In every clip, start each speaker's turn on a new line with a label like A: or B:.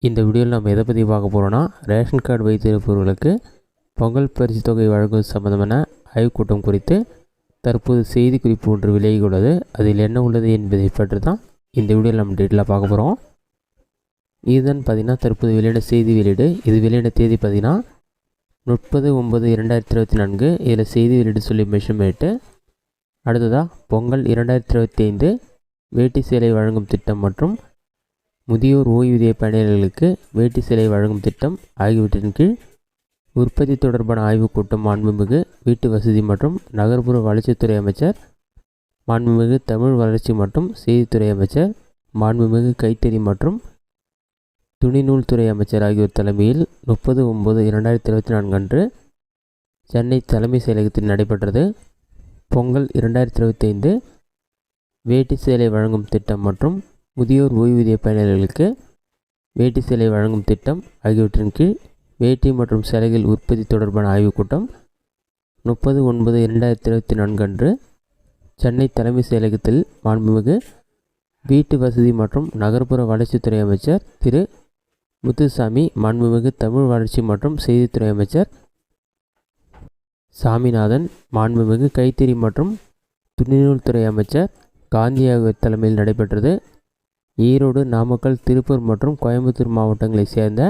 A: இந்த வீடியோவில் நம்ம எதை பற்றி பார்க்க போகிறோன்னா, ரேஷன் கார்டு வைத்திருப்பவர்களுக்கு பொங்கல் பரிசு தொகை வழங்குவது சம்பந்தமான ஆய்வுக்கூட்டம் குறித்து தற்போது செய்தி குறிப்பு ஒன்று விலகியுள்ளது. அதில் என்ன உள்ளது என்பதை பற்றி தான் இந்த வீடியோவில் நம்ம டீட்டெயிலாக பார்க்க போகிறோம். இதுதான் பார்த்திங்கன்னா தற்போது வெளியிட செய்தி வெளியீடு. இது வெளியிட தேதி பார்த்திங்கன்னா 30/9/2024. இதில் செய்தி வெளியீடு சொல்லி மென்ஷன் பண்ணிட்டு அடுத்ததாக பொங்கல் 2025 வேட்டி சேலை வழங்கும் திட்டம் மற்றும் முதியோர் ஓய்வூதிய பயனாளிகளுக்கு வேட்டி சேலை வழங்கும் திட்டம் ஆகியவற்றின் கீழ் உற்பத்தி தொடர்பான ஆய்வுக் கூட்டம் மாண்புமிகு வீட்டு வசதி மற்றும் நகர்ப்புற வளர்ச்சித்துறை அமைச்சர், மாண்புமிகு தமிழ் வளர்ச்சி மற்றும் செய்தித்துறை அமைச்சர், மாண்புமிகு கைத்தறி மற்றும் துணிநூல் துறை அமைச்சர் ஆகியோர் தலைமையில் 30/9/2024 அன்று சென்னை தலைமை செயலகத்தில் நடைபெற்றது. பொங்கல் 2025 வேட்டி சேலை வழங்கும் திட்டம் மற்றும் முதியோர் ஓய்வூதிய பயனாளிகளுக்கு வேட்டி சேலை வழங்கும் திட்டம் ஆகியவற்றின் கீழ் வேட்டி மற்றும் சேலைகள் உற்பத்தி தொடர்பான ஆய்வுக் கூட்டம் 30/9/2024 அன்று சென்னை தலைமை செயலகத்தில் மாண்புமிகு வீட்டு வசதி மற்றும் நகர்ப்புற வளர்ச்சித்துறை அமைச்சர் திரு முத்துசாமி, மாண்புமிகு தமிழ் வளர்ச்சி மற்றும் செய்தித்துறை அமைச்சர் சாமிநாதன், மாண்புமிகு கைத்தறி மற்றும் துணிநூல் துறை அமைச்சர் காந்தி ஆகியோர் தலைமையில் நடைபெற்றது. ஈரோடு, நாமக்கல், திருப்பூர் மற்றும் கோயம்புத்தூர் மாவட்டங்களைச் சேர்ந்த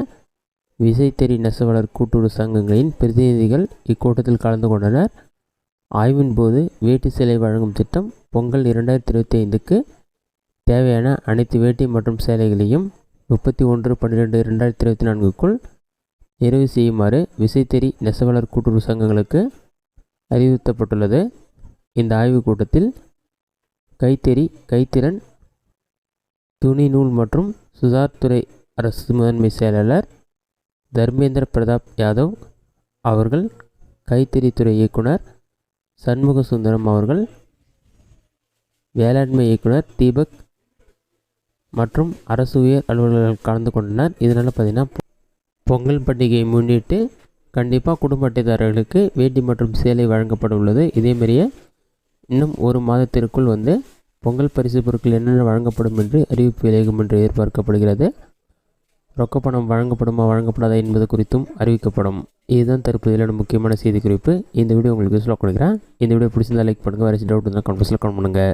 A: விசைத்தறி நெசவாளர் கூட்டுறவு சங்கங்களின் பிரதிநிதிகள் இக்கூட்டத்தில் கலந்து கொண்டனர். ஆய்வின் போது வேட்டி சேலை வழங்கும் திட்டம் பொங்கல் 2025க்கு தேவையான அனைத்து வேட்டி மற்றும் சேலைகளையும் 31/12/2024க்குள் நிறைவு செய்யுமாறு விசைத்தறி நெசவாளர் கூட்டுறவு சங்கங்களுக்கு அறிவுறுத்தப்பட்டுள்ளது. இந்த ஆய்வுக் கூட்டத்தில் கைத்தறி, கைத்திறன், துணி நூல் மற்றும் சுதார் துறை அரசு முதன்மை செயலாளர் தர்மேந்திர பிரதாப் யாதவ் அவர்கள், கைத்தறித்துறை இயக்குனர் சண்முக சுந்தரம் அவர்கள், வேளாண்மை இயக்குனர் தீபக் மற்றும் அரசு உயர் அலுவலர்கள் கலந்து கொண்டனர். இதனால் பார்த்திங்கன்னா பொங்கல் பண்டிகையை முன்னிட்டு கண்டிப்பாக குடும்ப அட்டைதாரர்களுக்கு வேட்டி மற்றும் சேலை வழங்கப்பட உள்ளது. இதேமாரியே இன்னும் ஒரு மாதத்திற்குள் பொங்கல் பரிசு பொருட்கள் என்னென்ன வழங்கப்படும் என்று அறிவிப்பு வெளியாகும் என்று எதிர்பார்க்கப்படுகிறது. ரொக்கப்பணம் வழங்கப்படுமா வழங்கப்படாதா என்பது குறித்தும் அறிவிக்கப்படும். இதுதான் தற்போதையிலான முக்கியமான செய்தி குறிப்பு. இந்த வீடியோ உங்களுக்கு யூஸ்ஃபுல்லாக கொடுக்குறேன். இந்த வீடியோ பிடிச்சிருந்தால் லைக் பண்ணுங்கள். வேறு டவுட் இருந்தால் கமெண்ட்ஸில் கமெண்ட் பண்ணுங்கள்.